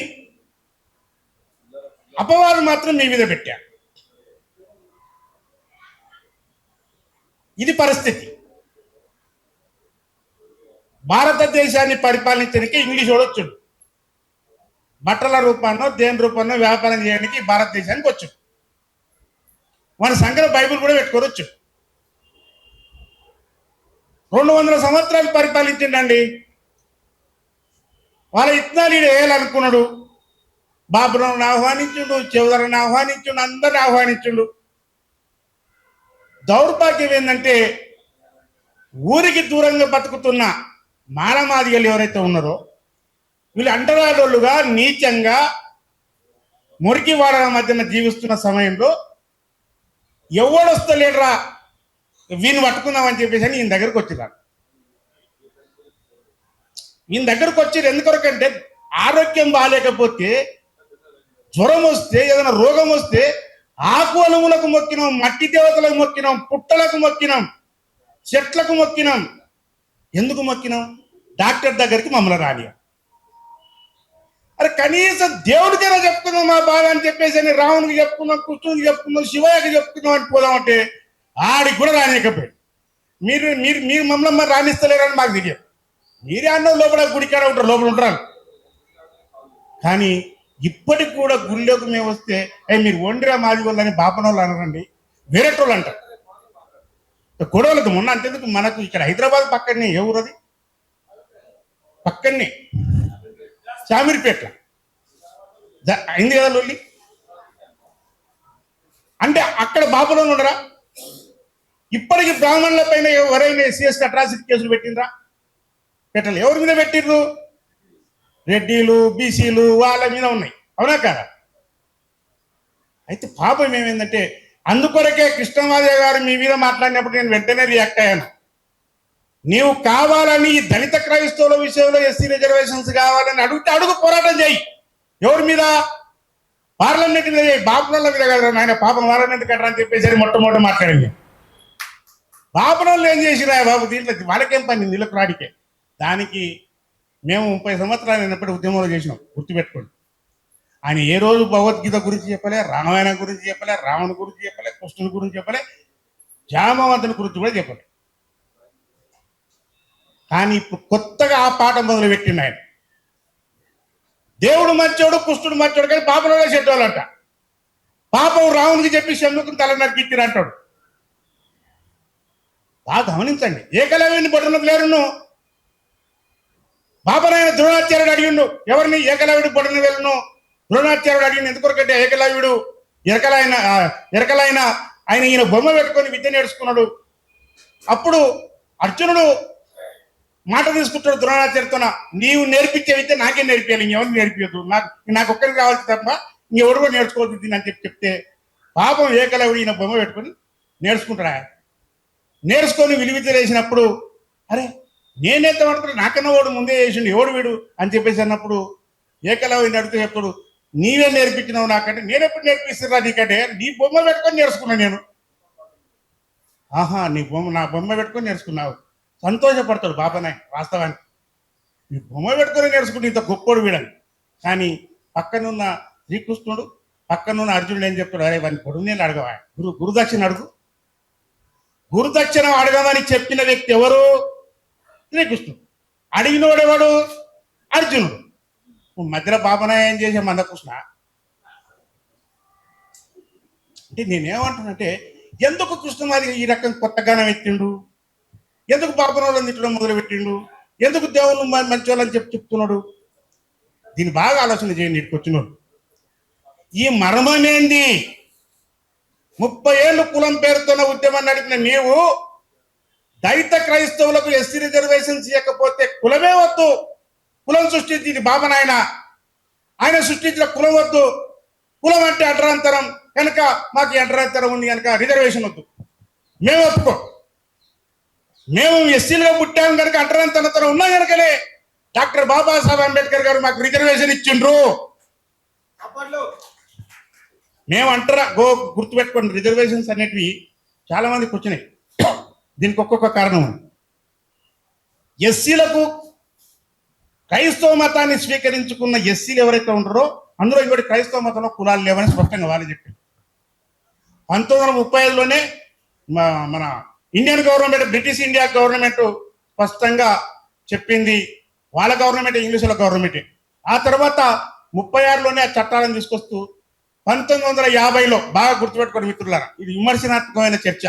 అపవాదం మాత్రం మీ మీద పెట్టారు. ఇది పరిస్థితి. భారతదేశాన్ని పరిపాలించడానికి ఇంగ్లీష్ వాడొచ్చుడు, బట్టల రూపాన్నో దేని రూపాన్నో వ్యాపారం చేయడానికి భారతదేశానికి వచ్చు. మన సంఖ్యలో బైబిల్ కూడా పెట్టుకోవచ్చు. 200 సంవత్సరాలు పరిపాలించిండండి. వాళ్ళ ఇత్నాలు వేయాలనుకున్నాడు. బాబురావుని ఆహ్వానించుండు, చౌదరిని ఆహ్వానించుండు, అందరిని ఆహ్వానించుండు. దౌర్భాగ్యం ఏంటంటే ఊరికి దూరంగా బతుకుతున్న మానమాదిగలు ఎవరైతే ఉన్నారో వీళ్ళు అంటరాడోళ్ళుగా నీచంగా మురికి వాడల మధ్యన జీవిస్తున్న సమయంలో ఎవడొస్తలేడరా వీని పట్టుకుందామని చెప్పేసి అని ఈయన దగ్గరకు వచ్చిరాడు. ఈయన దగ్గరకు వచ్చి ఎందుకొరకంటే ఆరోగ్యం బాగాలేకపోతే జ్వరం వస్తే ఏదైనా రోగం వస్తే ఆకు అణువులకు మొక్కినాం, మట్టి దేవతలకు మొక్కినాం, పుట్టలకు మొక్కినాం, చెట్లకు మొక్కినాం. ఎందుకు మొక్కినాం? డాక్టర్ దగ్గరికి మమ్మల్ని రాని. అరే కనీసం దేవుడికైనా చెప్పుకుందాం మా బాధ అని చెప్పేసి అని రామునికి చెప్పుకుందాం, కృష్ణునికి చెప్పుకుందాం, శివయ్యకి చెప్పుకుందాం అని పోదామంటే ఆడికి కూడా రానియకపోయాడు. మీరు మీరు మీరు మమ్మల్ని రాణిస్తలేరని మాకు తెలియదు. మీరే అన్న లోపల గుడికాడ ఉంటారు, లోపల ఉంటారు. కానీ ఇప్పటికి కూడా గుళ్ళోకి మేము వస్తే మీరు ఒండిరా మాది వాళ్ళని బాపనోళ్ళు అనరండి, వేరేటోళ్ళు అంటారు. గొడవలతో మొన్న అంతేందుకు మనకు ఇక్కడ హైదరాబాద్ పక్కనే ఏ ఊరది, పక్కనే శామీర్పేట అయింది కదా లొల్లి. అంటే అక్కడ బాపనోళ్ళు ఉండరా? ఇప్పటికి బ్రాహ్మణుల పైన ఎవరైనా ఎస్సీ అట్రాసిటీ కేసులు పెట్టిండ్రా? పెట్టాలి. ఎవరి మీద పెట్టిర్రు? రెడ్డిలు, బీసీలు వాళ్ళ మీద ఉన్నాయి, అవునా కదా? అయితే పాపం ఏమైందంటే అందుకొరకే కృష్ణమాదేవి గారు మీ మీద మాట్లాడినప్పుడు నేను వెంటనే రియాక్ట్ అయ్యాను. నీవు కావాలని ఈ దళిత క్రైస్తవుల విషయంలో ఎస్సీ రిజర్వేషన్స్ కావాలని అడిగితే అడుగు, పోరాటం చేయి. ఎవరి మీద? పార్లమెంట్ మీద చేయి, బాపనోళ్ళ మీద కదా నాయన. పాపం వాళ్ళని ఎందుకు కట్టరా అని చెప్పేసి మొట్టమొదటి మాట్లాడింది. బాపనోళ్ళు ఏం చేసిరా బాబు, దీంట్లో వాళ్ళకేం పని, నీళ్ళకు రాడికే. దానికి మేము 30 సంవత్సరాలు అయినప్పుడు ఉద్యమంలో చేసినాం, గుర్తుపెట్టుకోండి. ఆయన ఏ రోజు భగవద్గీత గురించి చెప్పలే, రామాయణ గురించి చెప్పలే, రావణుని గురించి చెప్పలే, కృష్ణుని గురించి చెప్పలే, జామవంతుని గురించి కూడా చెప్పలే. కానీ ఇప్పుడు కొత్తగా ఆ పాట మొదలు పెట్టిండు ఆయన. దేవుడు మంచోడు, కృష్ణుడు మంచోడు, కానీ పాపంలో చెడ్డోళ్ళంట. పాపం రావణునికి చెప్పి శంభుకుని తల నరికిచ్చిరు అంటాడు. బాగా గమనించండి. ఏకలవ్యుని బొట్టనకు లేరును. బాపనాయన ద్రోణాచార్యుడు అడిగిండు ఎవరిని? ఏకలవ్యుడు బొట్టన వెళ్ళను. ద్రోణాచార్యుడు అడిగింది ఎందుకొరకంటే ఏకలవ్యుడు ఎరకలైన ఆయన ఈయన బొమ్మ పెట్టుకొని విద్య నేర్చుకున్నాడు. అప్పుడు అర్జునుడు మాట తీసుకుంటాడు ద్రోణాచార్యతో, నీవు నేర్పించే విద్య నాకే నేర్పించాలి, ఇంకెవరు నేర్పించదు, నాకు ఒక్కరికి కావాల్సి తప్ప ఇంకెవరు కూడా నేర్చుకోవద్దు దీన్ని అని చెప్తే పాపం ఏకలవ్యుడు ఈయన బొమ్మ పెట్టుకొని నేర్చుకుంటాడు. నేర్చుకొని విలువిద్య వేసినప్పుడు అరే నేనైతే పడుతున్నా, నాకన్నా వాడు ముందే చేసిండు, ఎవడు వీడు అని చెప్పేసి అన్నప్పుడు ఏకలవ్యుడిని అడిగితే చెప్తాడు, నీవే నేర్పించినావు నాకంటే. నేను ఎప్పుడు నేర్పిస్తున్నా నీకంటే? నీ బొమ్మ పెట్టుకొని నేర్చుకున్నా నేను. ఆహా, నా బొమ్మ పెట్టుకొని నేర్చుకున్నావు. సంతోషపడతాడు బాబానాయ్. వాస్తవానికి నీ బొమ్మ పెట్టుకొని నేర్చుకుంటే ఇంత గొప్పోడు వీడని. కానీ పక్కనున్న శ్రీకృష్ణుడు, పక్కనున్న అర్జునుడు ఏం చెప్తాడు? అరే వాడిని పొడుగు నేను అడగవా, గురుదక్షిణ అడుగు. గురుదక్షిణ అడగమని చెప్పిన వ్యక్తి ఎవరు? శ్రీకృష్ణుడు. అడిగినోడెవడు? అర్జునుడు. మధ్యలో బాపనాయ ఏం చేసే మందకృష్ణ అంటే నేనేమంటానంటే, ఎందుకు కృష్ణమాది ఈ రకం కొత్త గానం ఎత్తిండు? ఎందుకు బాపనోళ్ళని తిట్టడం మొదలు పెట్టిండు? ఎందుకు దేవుళ్ళు మంచోళ్ళని చెప్తున్నాడు? దీన్ని బాగా ఆలోచన చేయండి. ఇక్కడికి వచ్చినోడు ఈ మర్మమేంది? 30 ఏళ్ళు కులం పేరుతోన్న ఉద్యమం నడిపిన నీవు దళిత క్రైస్తవులకు ఎస్సీ రిజర్వేషన్స్ ఇవ్వకపోతే కులమే వద్దు, కులం సృష్టించింది బాబనాయన, ఆయన సృష్టించిన కులం వద్దు, కులం అంటే అడ్డరంతరం కనుక మాకు అడ్డరంతరం ఉంది కనుక రిజర్వేషన్ వద్దు, మేము ఒప్పుకో. మేము ఎస్సీలుగా పుట్టాము కనుక అడ్డరంతరం ఉన్నా కనుకనే డాక్టర్ బాబాసాహెబ్ అంబేద్కర్ గారు మాకు రిజర్వేషన్ ఇచ్చిండ్రు. మేము అంటారా గుర్తుపెట్టుకోండి, రిజర్వేషన్స్ అనేటివి చాలా మందికి వచ్చినాయి. దీనికి ఒక్కొక్క కారణం ఉంది. ఎస్సీలకు క్రైస్తవ మతాన్ని స్వీకరించుకున్న ఎస్సీలు ఎవరైతే ఉంటారో అందులో ఇంకోటి క్రైస్తవ మతంలో కులాలు లేవని స్పష్టంగా వాళ్ళు చెప్పారు. 1935లోనే మన Indian government, British India government స్పష్టంగా చెప్పింది. వాళ్ళ గవర్నమెంట్ ఇంగ్లీషుల గవర్నమెంట్. ఆ తర్వాత 36లోనే ఆ చట్టాలను తీసుకొస్తూ 1950లో బాగా గుర్తుపెట్టుకోండి మిత్రులారా, ఇది విమర్శనాత్మకమైన చర్చ.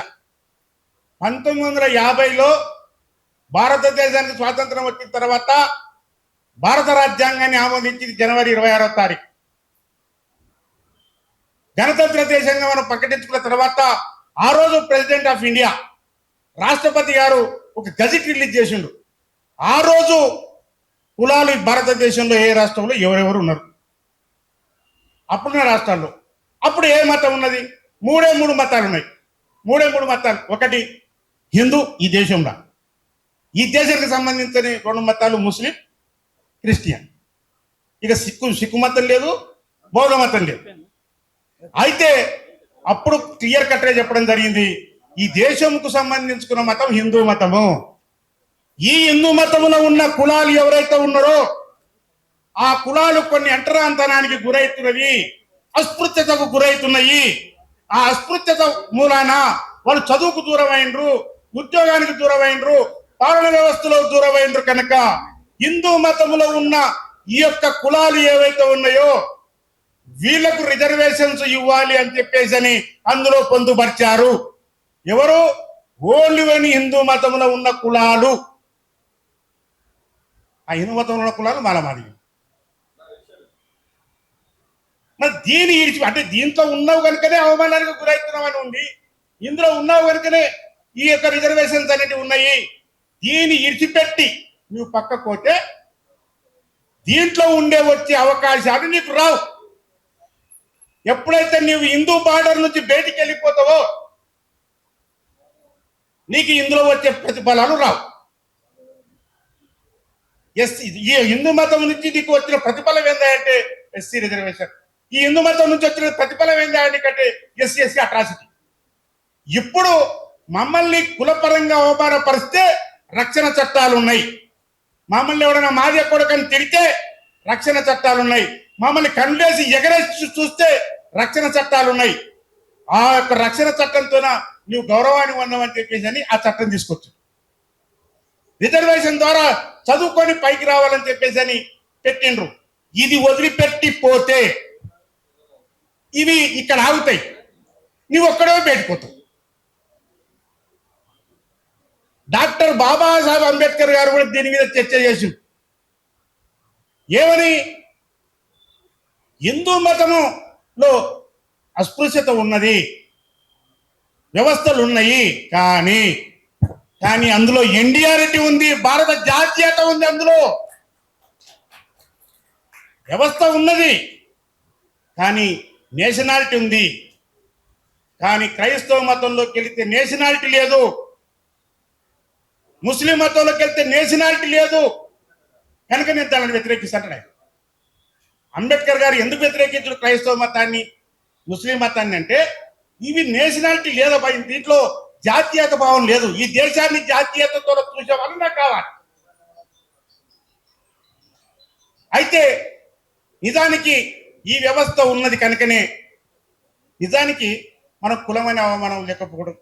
1950లో భారతదేశానికి స్వాతంత్రం వచ్చిన తర్వాత భారత రాజ్యాంగాన్ని ఆమోదించింది జనవరి 26వ తారీఖు. గణతంత్ర దేశంగా మనం ప్రకటించుకున్న తర్వాత ఆ రోజు ప్రెసిడెంట్ ఆఫ్ ఇండియా రాష్ట్రపతి గారు ఒక గజెట్ రిలీజ్ చేసిండు. ఆ రోజు కులాలు భారతదేశంలో ఏ రాష్ట్రంలో ఎవరెవరు ఉన్నారు, అప్పుడున్న రాష్ట్రాల్లో అప్పుడు ఏ మతం ఉన్నది? మూడే మూడు మతాలు ఉన్నాయి. ఒకటి హిందూ, ఈ దేశంలో ఈ దేశానికి సంబంధించిన 2 మతాలు ముస్లిం, క్రిస్టియన్. ఇక సిక్కు మతం లేదు, బౌద్ధ మతం లేదు. అయితే అప్పుడు క్లియర్ కట్గా చెప్పడం జరిగింది, ఈ దేశంకు సంబంధించుకున్న మతం హిందూ మతము. ఈ హిందూ మతములో ఉన్న కులాలు ఎవరైతే ఉన్నారో ఆ కులాలు కొన్ని అంటరాంతనానికి గురవుతున్నవి, అస్పృశ్యతకు గురవుతున్నాయి. ఆ అస్పృశ్యత మూలాన వాళ్ళు చదువుకు దూరమైనరు, ఉద్యోగానికి దూరమైనరు, పాలన వ్యవస్థలో దూరమైనరు. కనుక హిందూ మతములో ఉన్న ఈ యొక్క కులాలు ఏవైతే ఉన్నాయో వీళ్లకు రిజర్వేషన్స్ ఇవ్వాలి అని చెప్పేసి అని అందులో పొందుపరిచారు. ఎవరు? ఓన్లీ హిందూ మతంలో ఉన్న కులాలు. ఆ హిందూ మతంలో ఉన్న కులాలు మాలమాది. మరి దీని అంటే దీంతో ఉన్నావు కనుకనే అవమానానికి గురవుతున్నామని ఉంది, ఇందులో ఉన్నావు కనుకనే ఈ యొక్క రిజర్వేషన్స్ అనేవి ఉన్నాయి. దీన్ని ఇడిచిపెట్టి నువ్వు పక్కకు పోతే దీంట్లో ఉండే వచ్చే అవకాశాలు నీకు రావు. ఎప్పుడైతే నీవు హిందూ బార్డర్ నుంచి బయటికి వెళ్ళిపోతావో నీకు ఇందులో వచ్చే ప్రతిఫలాలు రావు. ఈ హిందూ మతం నుంచి నీకు వచ్చిన ప్రతిఫలం ఏంటంటే ఎస్సీ రిజర్వేషన్. ఈ హిందూ మతం నుంచి వచ్చిన ప్రతిఫలం ఏంటంటే ఎస్సీ అట్రాసిటీ. ఇప్పుడు మమ్మల్ని కులపరంగా అవమానపరిస్తే రక్షణ చట్టాలు ఉన్నాయి. మమ్మల్ని ఎవరైనా మాది కొడుకని తిడితే రక్షణ చట్టాలు ఉన్నాయి. మమ్మల్ని కన్నేసి ఎగరేసి చూస్తే రక్షణ చట్టాలు ఉన్నాయి. ఆ యొక్క రక్షణ చట్టంతోన నువ్వు గౌరవాన్ని ఉన్నావని చెప్పేసి అని ఆ చట్టం తీసుకొచ్చు. రిజర్వేషన్ ద్వారా చదువుకొని పైకి రావాలని చెప్పేసి అని పెట్టిండ్రు. ఇది వదిలిపెట్టి పోతే ఇవి ఇక్కడ ఆగుతాయి, నువ్వు ఒక్కడే బయటపోతావు. డాక్టర్ బాబాసాహెబ్ అంబేద్కర్ గారు కూడా దీని మీద చర్చ చేసిండు. ఏమని? హిందూ మతములో అస్పృశ్యత ఉన్నది, వ్యవస్థలు ఉన్నాయి, కానీ అందులో ఇండియారిటీ ఉంది, భారత జాతీయత ఉంది. అందులో వ్యవస్థ ఉన్నది కానీ నేషనాలిటీ ఉంది. కానీ క్రైస్తవ మతంలోకి వెళితే నేషనాలిటీ లేదు, ముస్లిం మతంలోకి వెళ్తే నేషనాలిటీ లేదు. కనుక నేను దానిని వ్యతిరేకిస్తాను. అంబేద్కర్ గారు ఎందుకు వ్యతిరేకించారు క్రైస్తవ మతాన్ని, ముస్లిం మతాన్ని అంటే ఇవి నేషనాలిటీ లేదా, దీంట్లో జాతీయత భావం లేదు. ఈ దేశాన్ని జాతీయతతో చూసే వాళ్ళు నాకు కావాలి. అయితే నిజానికి ఈ వ్యవస్థ ఉన్నది కనుకనే నిజానికి మన కులమైన అవమానం లేకపోవడం,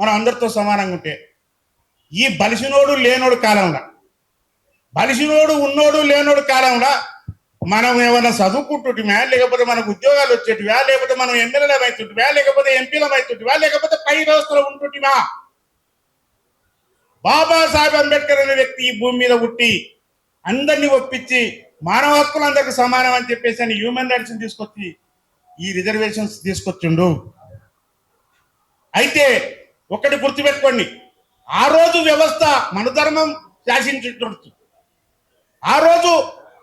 మనం అందరితో సమానంగా ఉంటే ఈ బలిసినోడు లేనోడు కాలంలో, బలిసినోడు ఉన్నోడు లేనోడు కాలంలో మనం ఏమైనా చదువుకుంటుంటివా, లేకపోతే మనకు ఉద్యోగాలు వచ్చేటివా, లేకపోతే మనం ఎమ్మెల్యేలు అవుతుంటివా, లేకపోతే ఎంపీలం అవుతుంటివా, లేకపోతే పై వ్యవస్థలో ఉంటుంటివా? బాబాసాహెబ్ అంబేద్కర్ అనే వ్యక్తి ఈ భూమి మీద పుట్టి అందరినీ ఒప్పించి మానవ హక్కులు అందరికి సమానం అని చెప్పేసి అని హ్యూమన్ రైట్స్ తీసుకొచ్చి ఈ రిజర్వేషన్స్ తీసుకొచ్చిండు. అయితే ఒకటి గుర్తుపెట్టుకోండి, ఆ రోజు వ్యవస్థ మన ధర్మం శాసించుండొచ్చు, ఆ రోజు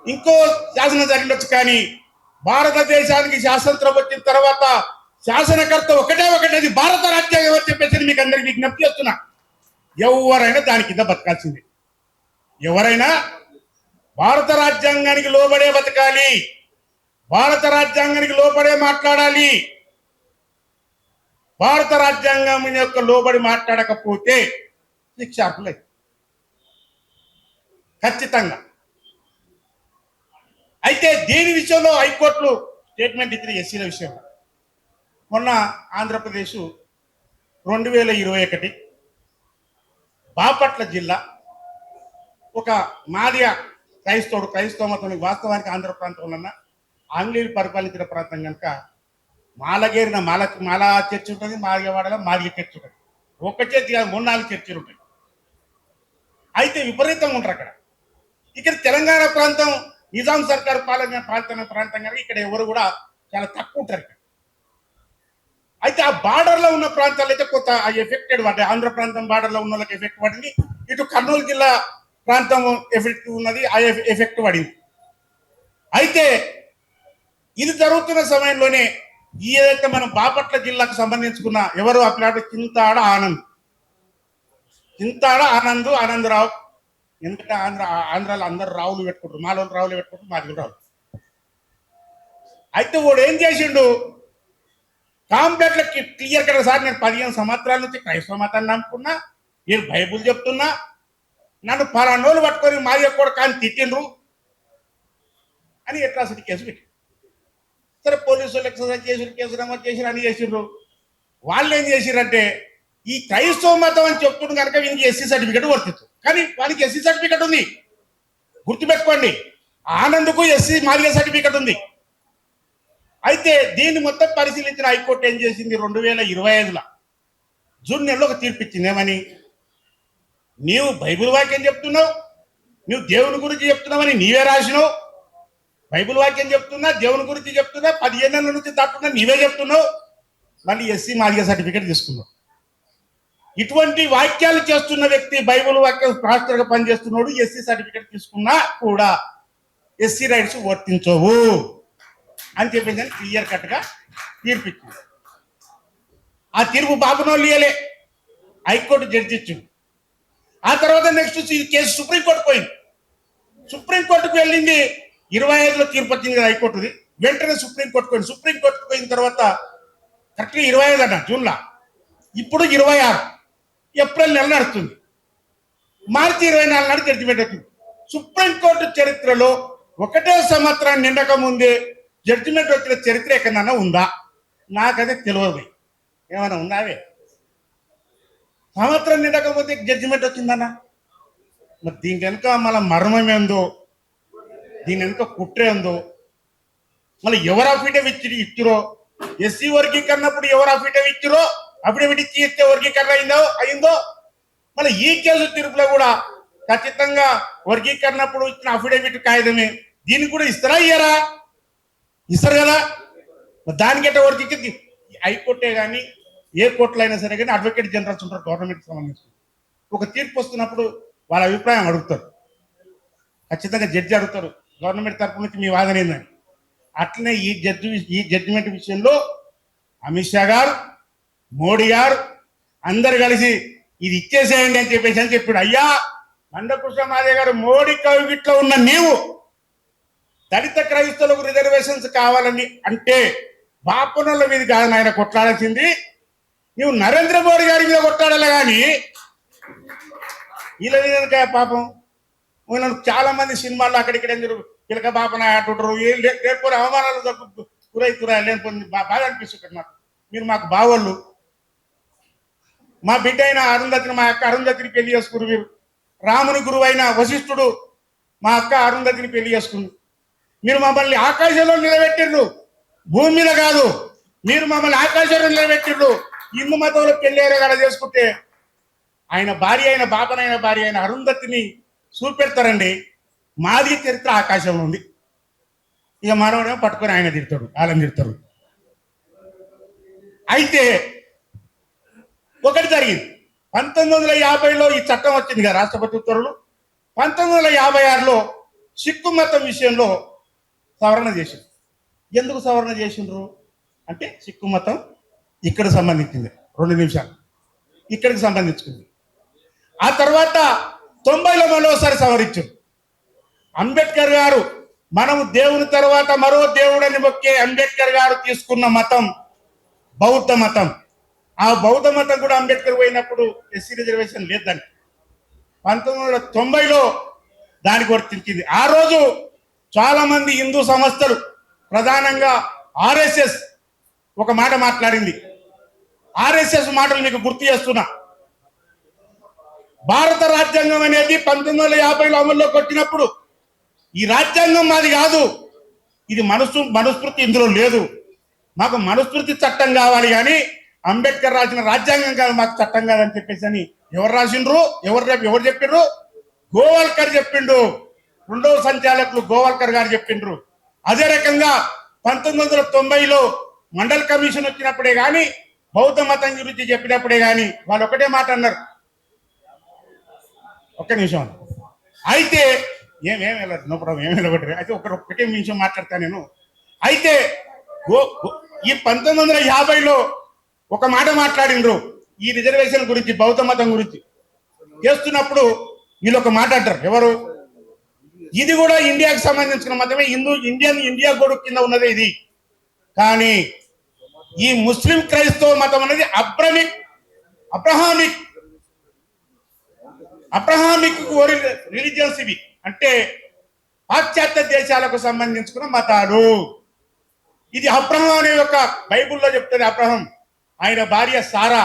ఇంకో శాసనం జరిగిండొచ్చు. కానీ భారతదేశానికి శాసనం వచ్చిన తర్వాత శాసనకర్త ఒకటే అది భారత రాజ్యాంగం అని చెప్పేసి మీకు అందరికి విజ్ఞప్తి చేస్తున్నా. ఎవరైనా దాని కింద బతకాల్సింది, ఎవరైనా భారత రాజ్యాంగానికి లోబడే బతకాలి, భారత రాజ్యాంగానికి లోబడే మాట్లాడాలి. భారత రాజ్యాంగం యొక్క లోబడి మాట్లాడకపోతే శిక్షార్హులై ఖచ్చితంగా. అయితే దీని విషయంలో హైకోర్టులు స్టేట్మెంట్ ఇచ్చిన ఎస్సీల విషయంలో మొన్న ఆంధ్రప్రదేశ్ 2021 బాపట్ల జిల్లా ఒక మాదిగ క్రైస్తవ మతం, వాస్తవానికి ఆంధ్ర ప్రాంతంలో ఉన్న ఆంగ్లేయులు పరిపాలించిన ప్రాంతం కనుక మాలగేరిన మాల చర్చి ఉంటుంది, మాదిగవాడలో మాదిగ చర్చి ఉంటుంది. ఒక్క చర్చి కాదు, 3-4 చర్చిలు ఉంటాయి. అయితే విపరీతంగా ఉంటారు అక్కడ. ఇక్కడ తెలంగాణ ప్రాంతం నిజాం సర్కార్ పాలన ప్రాంతం కనుక ఇక్కడ ఎవరు కూడా చాలా తక్కువ ఉంటారు. అయితే ఆ బార్డర్లో ఉన్న ప్రాంతాలు అయితే కొంత ఎఫెక్టెడ్ పడ్డాయి. ఆంధ్ర ప్రాంతం బార్డర్లో ఉన్న వాళ్ళకి ఎఫెక్ట్ పడింది, ఇటు కర్నూలు జిల్లా ప్రాంతం ఎఫెక్ట్ ఉన్నది, ఆ ఎఫెక్ట్ పడింది. అయితే ఇది జరుగుతున్న సమయంలోనే ఏదైతే మనం బాపట్ల జిల్లాకు సంబంధించుకున్న ఎవరు అప్పుడు చింతాడ ఆనందరావు, ఎందుకంటే ఆంధ్రాలో అందరు రావులు పెట్టుకుంటారు, మాలోళ్ళు రావులు పెట్టుకుంటారు, మాది రావులు. అయితే వాడు ఏం చేసిండు, కాంప్లెట్లో క్లియర్ కదా సార్, నేను 15 సంవత్సరాల నుంచి క్రైస్తవ మతాన్ని నమ్ముకున్నా, నేను బైబుల్ చెప్తున్నా, నన్ను పలానోళ్ళు పట్టుకొని మాది కూడా కానీ తిట్టిండ్రు అని అట్రాసిటీ కేసు పెట్టి, సరే పోలీసులు ఎక్సర్సైజ్ చేసి కేసు నమోదు చేసిరు, అని చేసిండ్రు. వాళ్ళు ఏం చేసిరంటే ఈ క్రైస్తవ మతం అని చెప్తున్న కనుక వీనికి ఎస్సీ సర్టిఫికెట్ వర్తిస్తుంది, కానీ వానికి ఎస్సీ సర్టిఫికెట్ ఉంది, గుర్తుపెట్టుకోండి. ఆనంద్కు ఎస్సీ మాదిగ సర్టిఫికెట్ ఉంది. అయితే దీన్ని మొత్తం పరిశీలించిన హైకోర్టు ఏం చేసింది, 2025లో జూన్ నెలలో ఒక తీర్పు ఇచ్చింది. ఏమని, నీవు బైబిల్ వాక్యం చెప్తున్నావు, నువ్వు దేవుని గురించి చెప్తున్నావని నీవే రాసినావు, బైబిల్ వాక్యం చెప్తున్నా, దేవుని గురించి చెప్తున్నా, 15 ఏళ్ళ నుంచి దాటున్నా నీవే చెప్తున్నావు, మళ్ళీ ఎస్సీ మాదిగ సర్టిఫికెట్ తీసుకున్నావు. ఇటువంటి వాక్యాలు చేస్తున్న వ్యక్తి, బైబిల్ వాక్యం పాస్టర్గా పనిచేస్తున్నాడు, ఎస్సీ సర్టిఫికెట్ తీసుకున్నా కూడా ఎస్సీ రైట్స్ వర్తించవు అని చెప్పేసి క్లియర్ కట్గా తీర్పిచ్చింది. ఆ తీర్పు బాబునోళ్ళు ఇయ్యలే, హైకోర్టు జడ్జి ఇచ్చింది. ఆ తర్వాత నెక్స్ట్ ఈ కేసు సుప్రీంకోర్టుకు పోయింది. సుప్రీంకోర్టుకు వెళ్ళింది, 25లో తీర్పు వచ్చింది కదా హైకోర్టుది, వెంటనే సుప్రీంకోర్టుకు పోయింది. సుప్రీంకోర్టుకు పోయిన తర్వాత కరెక్ట్గా 25 అన్న జూన్లో, ఇప్పుడు 26 ఏప్రిల్ నెల నడుస్తుంది, మార్చి 24 నాడు జడ్జిమెంట్ వచ్చింది. సుప్రీంకోర్టు చరిత్రలో ఒకటే సంవత్సరాన్ని నిండక ముందే జడ్జిమెంట్ వచ్చిన చరిత్ర ఎక్కడన్నా ఉందా? నాకదే తెలియదు. ఏమైనా ఉన్నావే? సంవత్సరం నిండక ముందే జడ్జిమెంట్ వచ్చిందన్న. మరి దీని వెనుక మళ్ళీ మర్మం ఏందో, దీని వెనుక కుట్ర ఏందో, మళ్ళీ ఎవరు అఫిడవిట్ ఇచ్చిరో, ఎస్సీ వర్గీకరణప్పుడు ఎవరు అఫిడవిట్ ఇచ్చి ఇస్తే వర్గీకరణ అయిందో, మళ్ళీ ఈ కేసు తీర్పులో కూడా ఖచ్చితంగా వర్గీకరణప్పుడు ఇచ్చిన అఫిడవిట్ కాగితమే, దీనికి కూడా ఇస్తారా ఇయ్యరా? ఇస్తారు కదా. దానికంటే వర్గీకరణ హైకోర్టే కానీ ఏ కోర్టులో అయినా సరే కానీ అడ్వకేట్ జనరల్స్ ఉంటారు గవర్నమెంట్కి సంబంధించి. ఒక తీర్పు వస్తున్నప్పుడు వాళ్ళ అభిప్రాయం అడుగుతారు, ఖచ్చితంగా జడ్జి అడుగుతారు గవర్నమెంట్ తరపు నుంచి మీ వాదన ఏందని. అట్లనే ఈ జడ్జిమెంట్ విషయంలో అమిత్ షా గారు, మోడీ గారు అందరు కలిసి ఇది ఇచ్చేసేయండి అని చెప్పాడు. అయ్యా మందకృష్ణ మాదే గారు, మోడీ కవిగిట్లో ఉన్న నీవు దళిత క్రైస్తవులకు రిజర్వేషన్స్ కావాలని అంటే బాపనోళ్ళ మీద కాదని ఆయన కొట్లాడాల్సింది, నువ్వు నరేంద్ర మోడీ గారి మీద కొట్లాడాలి. కానీ వీళ్ళ మీద పాపం చాలా మంది సినిమాల్లో అక్కడిక్కడ పిలక బాపన అంటుంటారు, లేకపోతే అవమానాలు గురవుతురా, లేకపోతే బాగా అనిపిస్తుంటారు నాకు. మీరు మాకు బావోళ్ళు, మా బిడ్డ అయిన అరుంధతిని, మా అక్క అరుంధతిని పెళ్లి చేసుకున్నారు. మీరు రాముని గురువు అయిన వశిష్ఠుడు మా అక్క అరుంధతిని పెళ్లి చేసుకుంది. మీరు మమ్మల్ని ఆకాశంలో నిలబెట్టిర్రు, భూమి మీద కాదు, మీరు మమ్మల్ని ఆకాశంలో నిలబెట్టిర్రు. హిందూ మతంలో పెళ్ళేరే కదా చేసుకుంటే ఆయన భార్య అయిన బాపనైన భార్య అయిన అరుంధతిని చూపెడతారండి. మాది చరిత్ర ఆకాశంలో ఉంది. ఇక మనవడేమో పట్టుకొని ఆయన తిడతాడు, వాళ్ళని తిడతారు. అయితే ఒకటి జరిగింది, 1950లో ఈ చట్టం వచ్చింది కదా రాష్ట్రపతి ఉత్తర్వులు. 1956లో సిక్కు మతం విషయంలో సవరణ చేసింది. ఎందుకు సవరణ చేసిండ్రు అంటే, సిక్కు మతం ఇక్కడ సంబంధించింది, 2 నిమిషాలు ఇక్కడికి సంబంధించుకుంది. ఆ తర్వాత 90లో మరోసారి సవరించారు. అంబేద్కర్ గారు, మనము దేవుని తర్వాత మరో దేవుడని మొక్కే అంబేద్కర్ గారు తీసుకున్న మతం బౌద్ధ మతం. ఆ బౌద్ధ మతం కూడా అంబేద్కర్ పోయినప్పుడు ఎస్సీ రిజర్వేషన్ లేదని 1990లో దానికి వర్తించింది. ఆ రోజు చాలా మంది హిందూ సంస్థలు, ప్రధానంగా ఆర్ఎస్ఎస్ ఒక మాట మాట్లాడింది. ఆర్ఎస్ఎస్ మాటలు మీకు గుర్తు చేస్తున్నా. భారత రాజ్యాంగం అనేది 1950లో అమల్లోకి వచ్చినప్పుడు ఈ రాజ్యాంగం మాది కాదు, ఇది మనుస్మృతి ఇందులో లేదు, మాకు మనుస్మృతి చట్టం కావాలి, కానీ అంబేద్కర్ రాసిన రాజ్యాంగం కాదు మాకు చట్టం కాదని చెప్పేసి అని ఎవరు రాసిండ్రు, ఎవరు చెప్పిండ్రు? గోవాల్కర్ చెప్పిండు, 2వ సంచాలకులు గోవాల్కర్ గారు చెప్పిండ్రు. అదే రకంగా 1990లో మండల్ కమిషన్ వచ్చినప్పుడే కానీ, బౌద్ధ మతం గురించి చెప్పినప్పుడే కానీ వాళ్ళు ఒకటే మాట అన్నారు. ఒక్క నిమిషం. అయితే ఏమేమి నో ప్రాబ్లం, ఏమి వెళ్ళబడ్డారు. అయితే ఒకటే నిమిషం మాట్లాడతాను నేను. అయితే ఈ 1950లో ఒక మాట మాట్లాడిండ్రు ఈ రిజర్వేషన్ గురించి, బౌద్ధ మతం గురించి చేస్తున్నప్పుడు వీళ్ళు ఒక మాట అంటారు. ఎవరు? ఇది కూడా ఇండియాకి సంబంధించిన మతమే, ఇండియా గొడుగు కింద ఉన్నదే ఇది, కానీ ఈ ముస్లిం క్రైస్తవ మతం అనేది అబ్రహామిక్ రిలీజియన్స్ ఇవి, అంటే పాశ్చాత్య దేశాలకు సంబంధించుకున్న మతాలు. ఇది అబ్రహం అనే యొక్క బైబుల్లో చెప్తుంది. అబ్రహం, ఆయన భార్య సారా,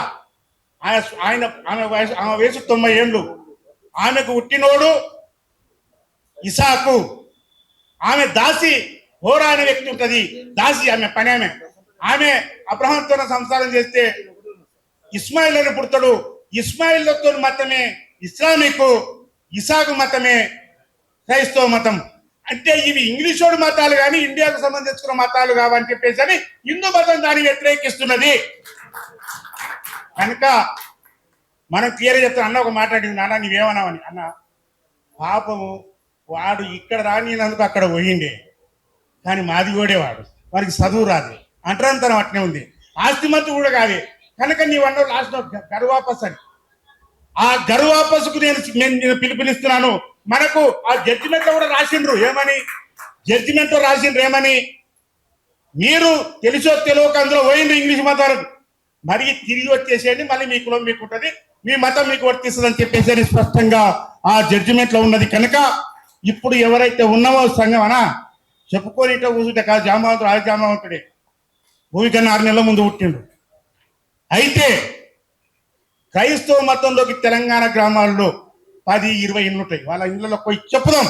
ఆమె వయసు 90 ఏళ్ళు, ఆమెకు పుట్టినోడు ఇసాకు. ఆమె దాసి హోరా అనే వ్యక్తి ఉంటుంది, దాసి, ఆమె పని. ఆమె అబ్రహంతో సంసారం చేస్తే ఇస్మాయిల్ అని పుడతాడు. ఇస్మాయిల్తో మతమే ఇస్లామిక్, ఇసాకు మతమే క్రైస్తవ మతం. అంటే ఇవి ఇంగ్లీషోడు మతాలు కానీ ఇండియాకు సంబంధించుకున్న మతాలు కావని చెప్పేసి అని హిందూ మతం దాన్ని వ్యతిరేకిస్తున్నది. కనుక మనం క్లియర్గా చెప్తాం. అన్న ఒక మాట్లాడింది, నాన్న నీవేమన్నావని. అన్న పాపము వాడు ఇక్కడ రానినందుకు అక్కడ పోయిండే, కానీ మాది వాడు, వాడికి చదువు రాదు, అంటరంతరం అట్నే ఉంది, ఆస్తిమంతు కూడా కాదే. కనుక నీవన్న లాస్ట్ గర్వాపస్ అని, ఆ గర్వాపస్కు నేను పిలుపునిస్తున్నాను. మనకు ఆ జడ్జిమెంట్ కూడా రాసిండ్రు ఏమని, మీరు తెలిసో తెలియక అందులో పోయిండ్రు ఇంగ్లీష్ మతాలకు, మరి తిరిగి వచ్చేసేయండి, మళ్ళీ మీ కులం మీకు ఉంటుంది, మీ మతం మీకు వర్తిస్తుంది అని చెప్పేసి స్పష్టంగా ఆ జడ్జిమెంట్ లో ఉన్నది. కనుక ఇప్పుడు ఎవరైతే ఉన్నామో సంఘం అనా చెప్పుకొని కూర్చుంటే కాదు, జామవంతుడు ఆ జామవంతుడే భూమి కన్నా 6 నెలల ముందు పుట్టిండు. అయితే క్రైస్తవ మతంలోకి తెలంగాణ గ్రామాల్లో 10-20 ఇండ్లు ఉంటాయి. వాళ్ళ ఇళ్ళలో పోయి చెప్పుదాం,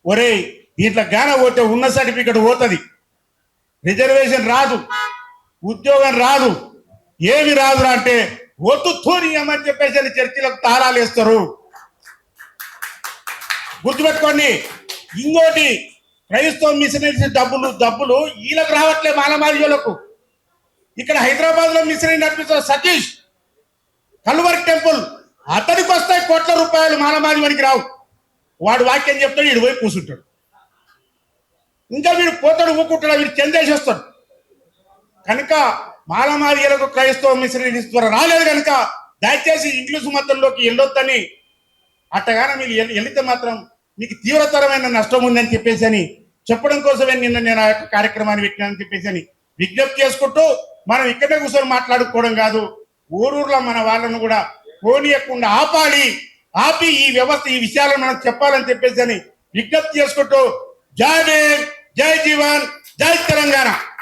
ఒరే దీంట్లో గాన పోతే ఉన్న సర్టిఫికెట్ పోతుంది, రిజర్వేషన్ రాదు, ఉద్యోగం రాదు, ఏమి రాదు అంటే ఒట్టు తూనియమని చెప్పేసి చర్చిలకు తాళాలు వేస్తారు. గుర్తుపెట్టుకోండి. ఇంకోటి, క్రైస్తవ మిషనరీస్ డబ్బులు వీళ్ళకు రావట్లే, మాలమాదిలకు. ఇక్కడ హైదరాబాద్ లో మిషనరీ నడిపిస్తారు సతీష్, కల్వర్ టెంపుల్, అతనికి వస్తాయి కోట్ల రూపాయలు, మాలమాదివానికి రావు. వాడు వాక్యం చెప్తాడు, వీడు పోయి కూర్చుంటాడు, ఇంకా వీడు పోతాడు, ఊకుంటాడు, వీడు చెందేసి వస్తాడు. కనుక మాలమాదిగలకు క్రైస్తవ మిషనరీస్ ద్వారా రాలేదు. కనుక దయచేసి ఇంగ్లీష్ మతంలోకి వెళ్ళొద్దని, అట్టగానే మీరు వెళితే మాత్రం మీకు తీవ్రతరమైన నష్టం ఉందని చెప్పేసి అని చెప్పడం కోసమే నిన్న నేను ఆ యొక్క కార్యక్రమాన్ని పెట్టినానని చెప్పేసి అని విజ్ఞప్తి చేసుకుంటూ, మనం ఇక్కడే కూర్చొని మాట్లాడుకోవడం కాదు, ఊరూర్లో మన వాళ్ళను కూడా పోనీయకుండా ఆపి ఈ వ్యవస్థ, ఈ విషయాలను మనం చెప్పాలని చెప్పేసి అని విజ్ఞప్తి చేసుకుంటూ, జై భీమ్, జై జీవన్, జై తెలంగాణ.